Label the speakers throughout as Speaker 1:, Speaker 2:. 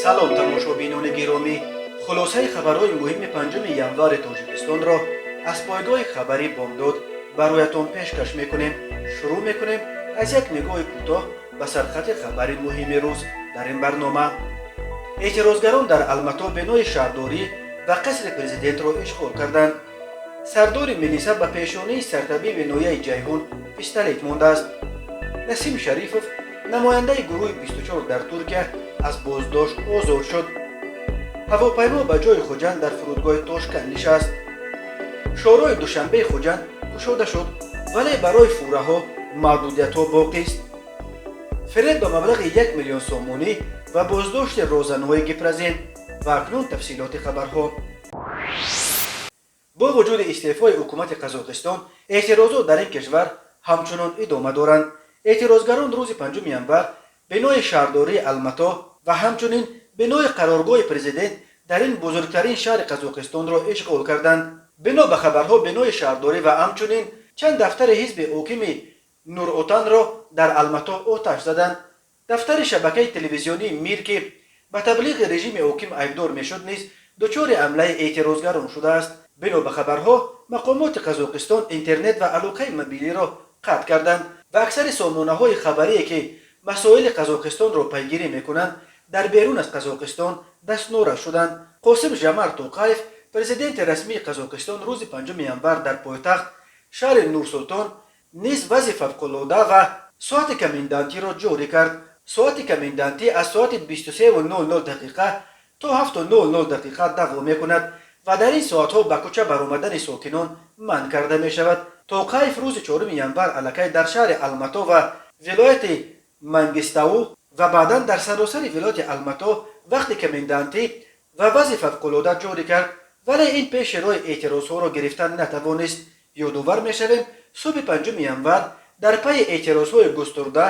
Speaker 1: салом тамошобинони гиромӣ, хулосаи хабарҳои муҳими 5 январи тоҷикистонро аз пойгоҳи хабари бомдод бароятон пешкаш мекунем. Шурӯъ мекунем аз як нигоҳи кӯтоҳ ба сархати хабари муҳими рӯз дар ин барнома. эътирозгарон дар Алмато бинои шаҳрдорӣ ва қасри президентро ишғол карданд. сардори милиса ба пешонии сартабиби ноияи ҷайҳун пистолет мондааст. Насим Шарифов, намояндаи гурӯҳи 24 дар Туркия, аз боздошт озод шуд. ҳавопаймо ба ҷои Хуҷанд дар фурудгоҳи Тошканд нишаст. шоҳроҳи Душанбеи Хуҷанд кушода шуд, вале барои фураҳо маҳдудиятҳо боқист. фиреб ба маблағи 1 миллион сомонӣ ва боздошти розаноҳои Гипразен. ва акнун тафсилоти хабарҳо. бо вуҷуди истеъфои ҳукумати Қазоқистон, эътирозот дар ин кишвар ҳамчунон идома доранд. эътирозгарон рӯзи 5 январ бинои шаҳрдории Алмато ва ҳамчунин бинои қароргоҳи президент дар ин бузургтарин шаҳри Қазоқистонро ишғол карданд. бино ба хабарҳо, бинои шаҳрдорӣ ва ҳамчунин чанд дафтари ҳизби ҳокими Нуротанро дар Алмато оташ заданд. дафтари шабакаи телевизионии Мир, ки ба таблиғи режими ҳоким айбдор мешуд, низ дучори ҳамлаи эътирозгарон шудааст. бино ба хабарҳо, мақомоти Қазоқистон интернет ва алоқаи мобилиро қатъ карданд ва аксари сомонаҳои хабарие, ки масоили Қазоқистонро пайгирӣ мекунанд, дар берун аз Қазоқистон дастнора шуданд. Қосим Жомарт Тоқаев, президенти расмии Қазоқистон, рӯзи 5 январ дар пойтахт шаҳри Нурсултон низ вазъи фавқулода ва соати комендантиро ҷорӣ кард. соати комендантӣ аз соати 23:00 то 7:00 давом мекунад ва дар ин соатҳо ба кӯча баромадани сокинон манъ карда мешавад. Тоқаев рӯзи 4 январ аллакай дар шаҳри Алмато ва вилояти Мангистау ва баъдан дар саросари вилояти Алмато вақти комендантӣ ва вазъи фавқулода ҷорӣ кард, вале ин пеши роҳи эътирозҳоро гирифтан натавонист. ёдовар мешавем, субҳи 5 январ дар пайи эътирозҳои густурда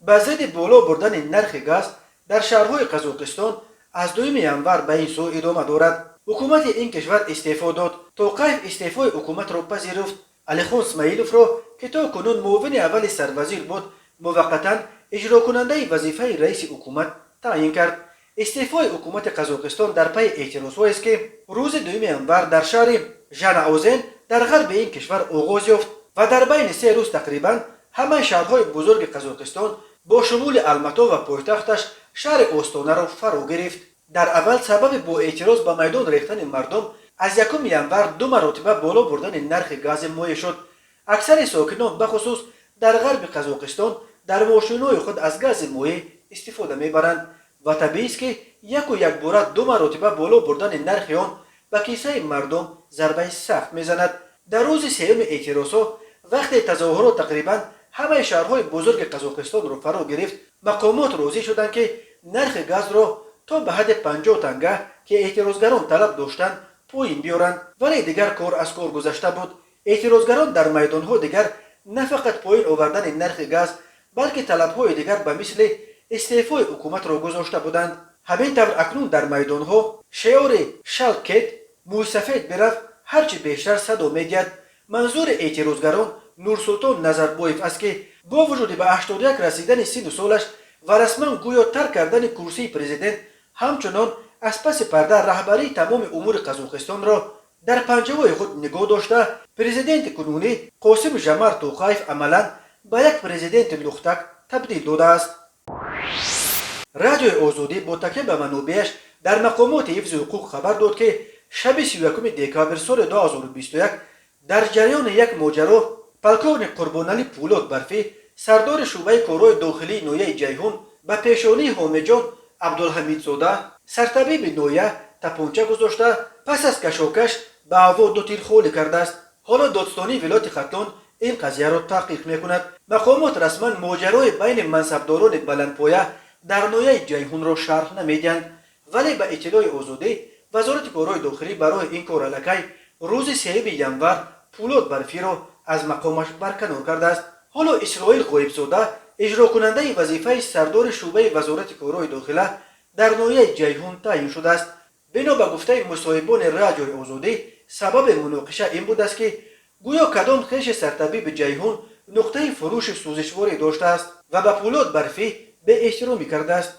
Speaker 1: ба зидди боло бурдани нархи газ дар шаҳрҳои Қазоқистон аз 2 январ ба ин сӯ идома дорад. ҳукумати ин кишвар истеъфо дод. Тоқаев истеъфои ҳукуматро пазируфт. Алихон Смаиловро, ки то кунун муовини аввали сарвазир буд, муваққатан иҷрокунандаи вазифаи раиси ҳукумат таъин кард. истеъфои ҳукумати Қазоқистон дар пайи эътирозҳоест, ки рӯзи 2 январ дар шаҳри Жанаозен дар ғарби ин кишвар оғоз ёфт ва дар байни 3 рӯз тақрибан ҳамаи шаҳрҳои бузурги Қазоқистон бо шумули Алмато ва пойтахташ шаҳри Остонаро фаро гирифт. дар аввал сабаби бо эътироз ба майдон рехтани мардум аз 1 январ 2 маротиба боло бурдани нархи гази моеъ шуд. аксари сокинон бахусус дар ғарби Қазоқистон дар мошинаҳои худ аз гази моеъ истифода мебаранд ва табиист, ки якбора 2 маротиба боло бурдани нархи он ба кисаи мардум зарбаи сахт мезанад. дар рӯзи сеюми эътирозҳо, вақте тазоҳурот тақрибан ҳамаи шаҳрҳои бузурги Қазоқистонро фаро гирифт, мақомот розӣ шуданд, ки нархи газро то ба ҳадди 50 танга, ки эътирозгарон талаб доштанд, поин биёранд. вале дигар кор аз кор гузашта буд. эътирозгарон дар майдонҳо дигар на фақат поин овардани нархи газ, балки талабҳои дигар ба мисли истеъфои ҳукуматро гузошта буданд. ҳамин тавр акнун дар майдонҳо шеъори «Шалк кет, мӯйсафед бирав» ҳарчи бештар садо медиҳад. манзури эътирозгарон Нурсултон Назарбоев аст, ки бо вуҷуди ба 81 расидани синну солаш ва расман гӯё тарк кардани курсии президент, ҳамчунон аз паси парда раҳбарии тамоми умури Қазоқистонро дар панҷаҳои худ нигоҳ дошта, президенти кунунӣ Қосим Жомарт Тоқаев амалан ба як президенти лухтак табдил додааст. радиои Озодӣ бо такя ба манобеаш дар мақомоти ҳифзи ҳуқуқ хабар дод, ки шаби 31 декабр соли 2021 дар ҷараёни як моҷаро полковник Қурбоналӣ Пӯлод Барфӣ, сардори шӯъбаи корҳои дохилии ноияи ҷайҳун, ба пешонии Ҳомиҷон Абдулҳамидзода, сартабиби ноия, тапонча гузошта, пас аз кашокаш ба ҳаво 2 тир холӣ кардааст. ҳоло додстонии вилояти Хатлон ин қазияро таҳқиқ мекунад. мақомот расман моҷарои байни мансабдорони баландпоя дар ноияи ҷайҳунро шарҳ намедиҳанд, вале ба иттилои Озодӣ, вазорати корҳои дохилӣ барои ин кор аллакай рӯзи 3 январ Пӯлод Барфиро аз мақомаш барканор кардааст. ҳоло Исроил Ғоибзода, иҷрокунандаи вазифаи сардори шӯъбаи вазорати корҳои дохила дар ноияи ҷайҳун таъин шудааст. бино ба гуфтаи мусоҳибони радиои Озодӣ, сабаби муноқиша ин будааст, ки гӯё кадом хеши сартабиби ҷайҳун нуқтаи фурӯши сӯзишворе доштааст ва ба Пӯлод Барфӣ беэҳтиромӣ кардааст.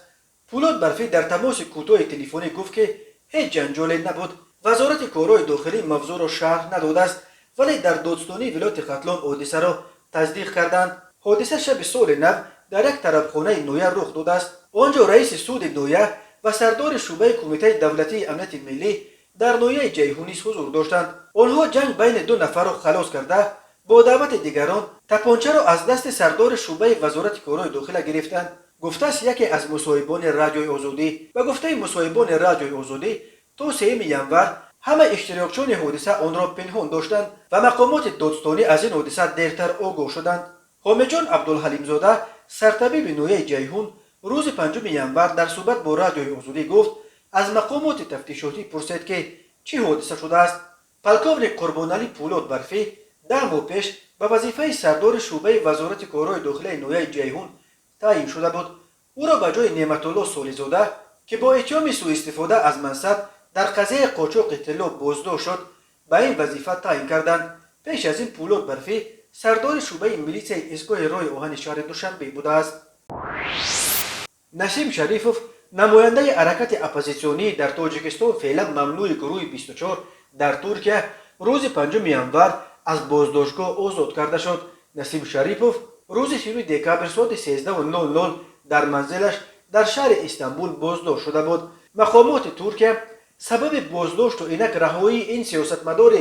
Speaker 1: پولاد برفی در تماس کوتاه تلفنی گفت که هیچ جنجالی نبود. وزارت کارهای داخلی موضوع را شرح نداده است، ولی در دادستانی ولایت ختلان حادثه را تصدیق کردند. حادثه شب سال نو در یک طربخانه نویه رخ داده است. آنجا رئیس سود نویه و سردار شعبه کمیته دولتی امنیت ملی در نویه جیهونی حضور داشتند. آنها جنگ بین دو نفر را خلاص کرده با دعوت دیگران تپانچه را از دست سردار شعبه وزارت کارهای داخله گرفتند. گفته است یکی از مصاحبان رادیوی آزادی و گفته مصاحبان رادیوی آزادی تا 3 ینور همه اشتراکچیان حادثه آن را پنهان داشتند و مقامات دادستانی از این حادثه دیرتر آگاه شدند. حامد جان عبدالحلیم زاده سرطبیب نویه جیهون روز 5 ینور در صحبت با رادیوی آزادی گفت از مقامات تفتیشاتی پرسید که چه حادثه شده است. پلکاور قربانعلی پولاد برفی 10 ماه پیش به وظیفه سردار شعبه وزارت کارهای داخلی نویه جیهون تعیین شده بود. او را به جای نعمت الله صالح‌زاده که با اتهام سوء استفاده از منصب در قضیه قاچاق طلا بازداشت شد به این وظیفه تعیین کردند. پیش از این پولاد برفی سردار شعبه میلیس ایستگاه راه آهن شهر دوشنبه بوده است. نسیم شریفوف نماینده حرکت اپوزیسیونی در تاجیکستان فعلا ممنوع گروه 24 در ترکیه روز 5 ینور از بازداشتگاه آزاد کرده شد. نسیم شریفوف روز 3 دکامبر ساعت 13:00 در منزلش در شهر استانبول بازداشت شده بود. مقامات ترکیه سبب بازداشت و اینک رهایی این سیاستمدار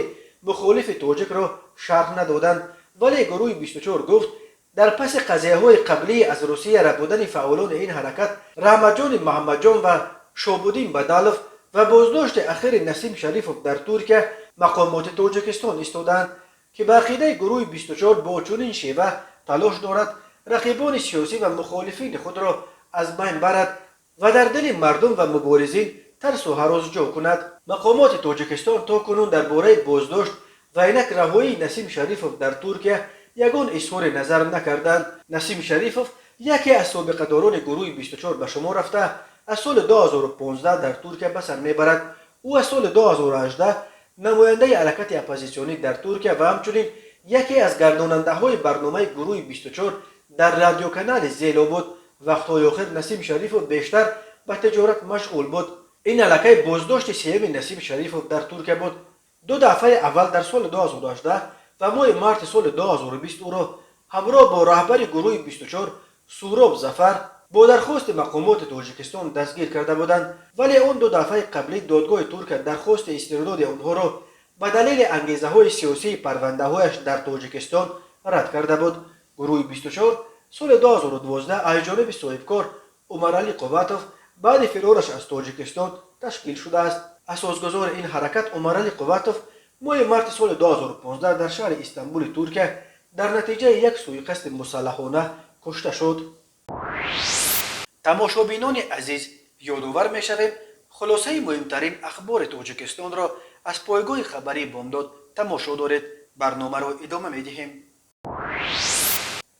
Speaker 1: مخالف تاجیک را شرح ندادند، ولی گروه 24 گفت در پس قضیه‌های قبلی از روسیه ربودن فعالان این حرکت رحمتجان محمدجان و شابودین بدالوف و بازداشت اخیر نسیم شریفوف در ترکیه مقامات تاجیکستان ایستادند که به عقیده گروه 24 با چنین شیوه تلاش دارد رقیبان سیاسی و مخالفین خود را از بین برد و در دل مردم و مبارزین ترس و هراس جا کند. مقامات تاجیکستان تا کنون درباره بازداشت و اینک رهایی نسیم شریفوف در ترکیه یگان اظهار نظر نکردند. نسیم شریفوف یکی از سابقه داران گروه 24 به شما رفته از سال 2015 در ترکیه به سر میبرد. او از سال 2018 نماینده حرکت اپوزیسیونی در ترکیه و همچنین یکی از گرداننده های برنامه گروه 24 در رادیو کانال زیلا بود. وقتهای آخر نسیم شریفوف بیشتر به تجارت مشغول بود. این علاقه بازداشت سوم نسیم شریفوف در ترکیه بود. 2 دفعه اول در سال 2018 و ماه مارس سال 2020 او را همراه با رهبر گروه 24 سوراب ظفر با درخواست مقامات تاجیکستان دستگیر کرده بودند، ولی اون 2 دفعه قبلی دادگاه ترکیه درخواست استرداد آنها را به دلیل انگیزه‌های سیاسی پرونده‌هایش در تاجیکستان رد کرده بود. گروه 24 سال 2012 از جانب صاحبکار عمرعلی قواتوف بعد فرارش از تاجیکستان تشکیل شده است. اساسگزار این حرکت عمرعلی قواتوف ماه مارس سال 2015 در شهر استانبول ترکیه در نتیجه یک سوءقصد مسلحانه کشته شد. تماشابینان عزیز، یادآور می‌شویم خلاصه مهمترین اخبار تاجیکستان را از پایگاه خبری بامداد تماشا دارید. برنامه را ادامه می‌دهیم.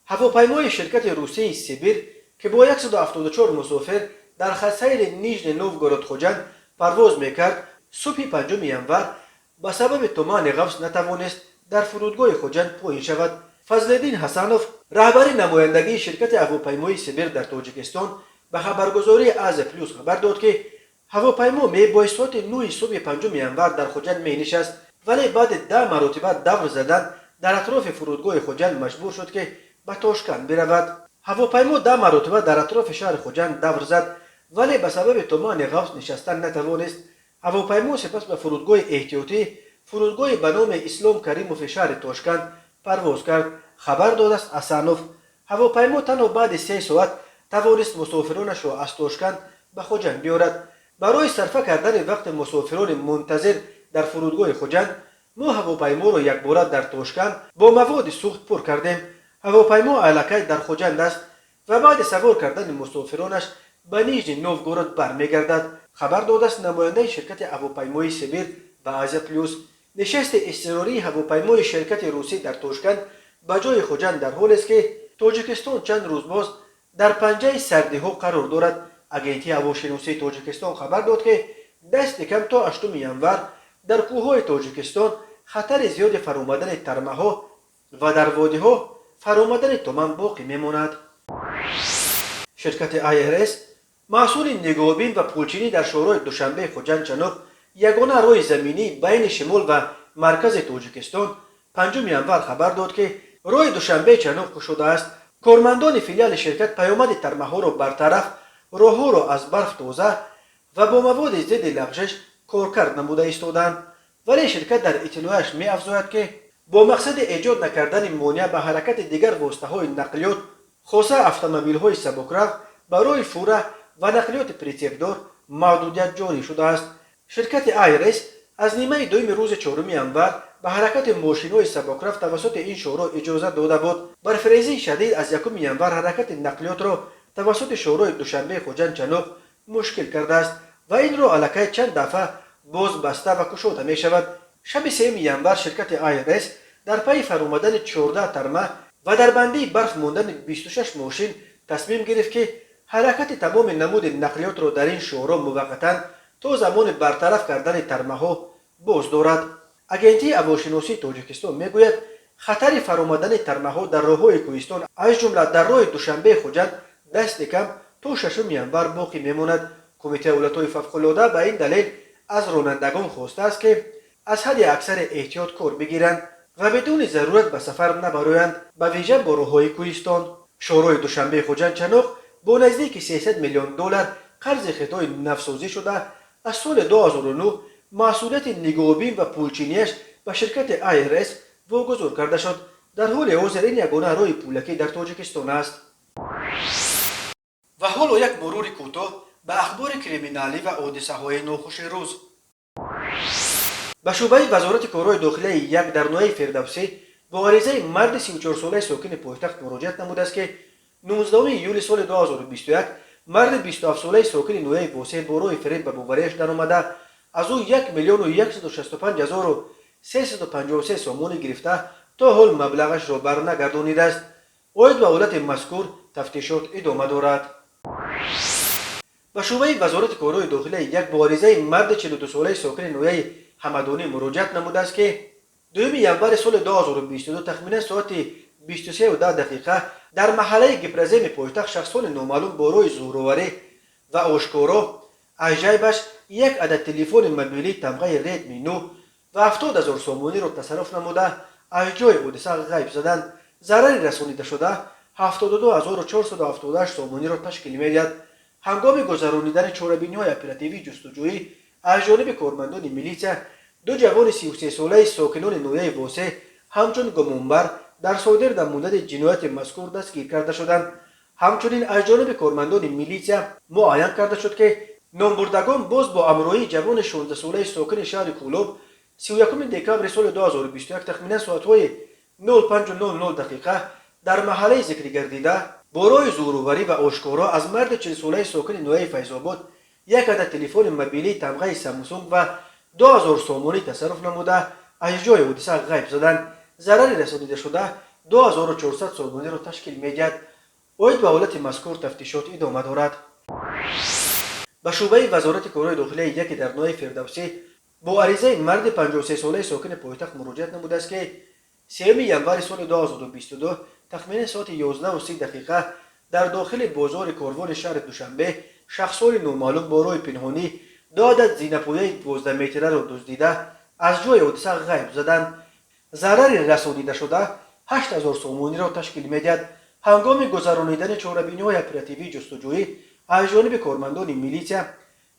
Speaker 1: هواپیمای شرکت روسی سیبیر که با 174 مسافر در خط سیر نیژنی نوگورود خوجند پرواز میکرد صبح 5 ینور به سبب طوفان قوس نتوانست در فرودگاه خوجند پایین شود. فضلالدین حسنوف رهبر نمایندگی شرکت هواپیمای سیبیر در تاجیکستان به خبرگزاری از پلوس خبر داد که هواپیما با ساعت 9 صبح 5 ینور در خوجند می نشست، ولی بعد 10 مرتبه دور زدن در اطراف فرودگاه خوجند مجبور شد که به تاشکند برود. هواپیما 10 مرتبه در اطراف شهر خوجند دور زد، ولی به سبب طوفان قوس نشستن نتوانست. هواپیما سپس به فرودگاه احتیاطی فرودگاه به نام اسلام کریموف شهر تاشکند پرواز کرد. خبر داده است حسنوف هواپیما تنها بعد 3 ساعت توانست مسافرانش را از تاشکند به خوجند بیارد. برای صرفه کردن وقت مسافران منتظر در فرودگاه خوجند ما هواپیما را یکباره در تاشکند با مواد سوخت پر کردیم. هواپیما علکه در خوجند است و بعد سوار کردن مسافرانش به نیژنی نوگورود برمیگردد. خبر داده است نماینده شرکت هواپیمای سیبیر به آزیا پلوس نشست اضطراری هواپیمای شرکت روسی در تاشکند به جای خوجند در حالی است که تاجیکستان چند روز باز در پنجه سردی‌ها قرار دارد. اگنتی هواشناسی تاجیکستان خبر داد که دست کم تا 8 ینور در کوههای تاجیکستان خطر زیاد فرآمدن ترمه‌ها و در وادی‌ها فرآمدن تومان باقی میماند. شرکت IRS مسئول نگهبین و پولچینی در شورای دوشنبه خوجندچنوق یگانه روی زمینی بین شمال و مرکز تاجیکستان 5 ینور خبر داد که روی دوشنبه چنوق شده است. کارمندان فیلیال شرکت پیامد ترمه‌ها را برطرف، راه‌ها را از برف تازه و با مواد ضد لغزش کارکرد نموده ایستادند. ولی شرکت در اطلاعش می افزاید که با مقصد ایجاد نکردن مانع به حرکت دیگر واسطه‌های نقلیات خاصه اتومبیل‌های سبک‌رو برای فوره و نقلیات پرتیبدار محدودیت جاری شده است. شرکت آیرس از نیمه دوم روز 4 ینور به حرکت ماشین‌های سبک‌رو توسط این شورای اجازه داده بود. برفریزی شدید از 1 ینور حرکت نقلیات را توسط شورای دوشنبه خوجندچنوق مشکل کرده است و این را الکی چند دفعه باز بسته و گشوده می شود. شب 3 ینور شرکت آیرس در پی فرآمدن 14 ترمه و در بندی برف ماندن 26 ماشین تصمیم گرفت که حرکت تمام نمود نقلیات را در این شورا موقتا تا زمان برطرف کردن ترمه ها باز دارد. اگنتی هواشناسی تاجیکستان میگوید خطر فرآمدن ترمه ها در راههای کوهستان از جمله در راه دوشنبه خوجند دست کم تا 6 ینور باقی میماند. کمیته حالتهای فوق‌العاده به این دلیل از رانندگان خواسته است که از حد اکثر احتیاط کار بگیرند و بدون ضرورت به سفر نبرایند، به ویژه با راههای کوهستان. شورای دوشنبه خوجندچنوق با نزدیک 300 میلیون دلار قرض خطای نفسازی شده از سال 2009 مسئولیت نگهبین و پولچینیش به شرکت آیرس واگذار کرده شد. در حال حاضر این یگانه راه پولکی در تاجیکستان است. و حالا یک مرور کوتاه به اخبار کریمینالی و حادثه‌های ناخوش روز. به شعبه وزارت کارهای داخلی یک در نوع فردوسی با عریضه مرد 34 ساله ساکن پایتخت مراجعت نموده است که 19 یولی سال 2021 مرد 27 ساله ساکن نوع واسه با راه فریب به باوریش درآمده از او 1,165,353 سومانی گرفته تا حال مبلغش را برنگردانیده است. عاید به حالت مذکور تفتیشات ادامه دارد. به شعبه وزارت کارهای داخلی یک با عریضه مرد 42 ساله ساکن نوع همدانی مراجعت نموده است که 2 ینور سال 2022 تخمینا ساعت 23:10 در محله گپرزیم پایتخت شخصان نامعلوم با روی زوراوری و آشکارا از جیبش یک عدد تلفن موبیلی تمغه ردمی 9 و 70,000 سومانی را تصرف نموده از جای حادثه غیب زدند. ضرری رسانیده شده 72,478 سومانی را تشکیل می‌دهد. هنگام گذرانیدن چاره‌بینی‌های اپراتیوی جستجویی از جانب کارمندان میلیشیا، 2 جوان 33 ساله ساکنان نوع واسه همچون گمانبر در صادر نمودن جنایت مذکور دستگیر کرده شدند. همچنین از جانب کارمندان میلیشیا معاین کرده شد که نامبردگان باز با همراهی جوان 16 ساله ساکن شهر کولوب 31 دکامبر سال 2021 تخمینا ساعت‌های 05:00 در محله ذکر گردیده با راه زوراوری و آشکارا از مرد 40 ساله ساکن نوع فیض‌آباد یک عدد تلفن موبیلی تمغه سامسونگ و 2000 سومانی تصرف نموده از جای حادثه غیب زدند. ضرری رسانیده شده 2400 سومانی را تشکیل می‌دهد. عاید به حالت مذکور تفتیشات ادامه دارد. به شعبه وزارت کارهای داخلی یک در نوع فردوسی با عریضه مرد 53 ساله ساکن پایتخت مراجعت نموده است که 3 ینور سال 2022 تخمین ساعت 11:30 در داخل بازار کاروان شهر دوشنبه شخصان نامعلوم با راه پنهانی 2 عدد زینه‌پایه 12 متره را دزدیده از جای حادثه غیب زدند. ضرری رسانیده شده 8000 سومانی را تشکیل می‌دهد. هنگام گذرانیدن چاره‌بینی‌های اپراتیوی جستجویی از جانب کارمندان میلیشیا،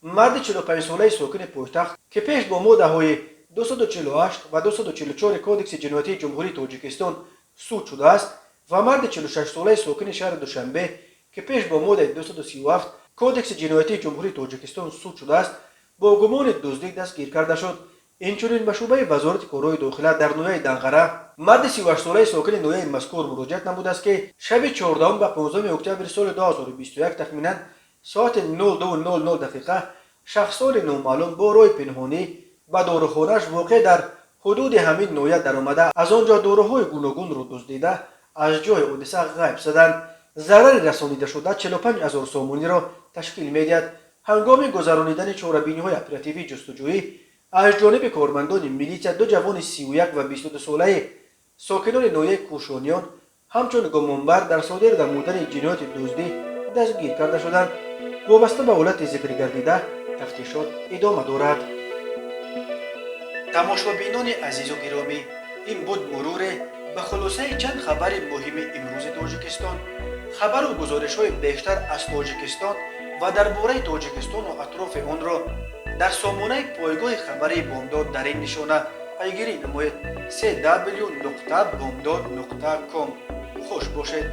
Speaker 1: مرد 45 ساله ساکن پایتخت که پیش با ماده‌های 248 و 244 کودکس جنایتی جمهوری تاجیکستان سود شده است و مرد 46 ساله ساکن شهر دوشنبه که پیش با ماده 237 کودکس جنایتی جمهوری تاجیکستان سود شده است با گمان دزدی دستگیر کرده شد. اینچنین به شعبه وزارت کارهای داخلی در نوع دنقره مرد 38 ساله ساکن نوع مذکور مراجعت نموده است که شب 14 و 15 اکتبر سال 2021 تخمینا ساعت 02:00 شخصان نامعلوم با راه پنهانی به داروخانه‌اش واقع در حدود همین نوع درآمده از آنجا داروهای گوناگون را دزدیده از جای حادثه غیب زدند. ضرری رسانیده شده 45000 سومانی را تشکیل می‌دهد. هنگام گذرانیدن چاره‌بینی‌های اپراتیوی جستجویی از جانب کارمندان میلیشیا 2 جوان 31 و 22 ساله ساکنان نوع کوشانیان همچون گمانبر در صادر نمودن جنایت دزدی دستگیر کرده شدند. وابسته به حالت ذکر گردیده تفتیشات ادامه دارد. тамошобинон азизу гиромӣ, ин буд муруре ба хулосаи чанд хабари муҳими имрӯзи Тоҷикистон. Хабару гузоришҳои бештар аз Тоҷикистон ва дар бораи Тоҷикистону атрофи онро дар сомонаи пойгоҳи хабари Бомдод дар ин нишона пайгирӣ намоед: www.bomdod.com. хуш бошед.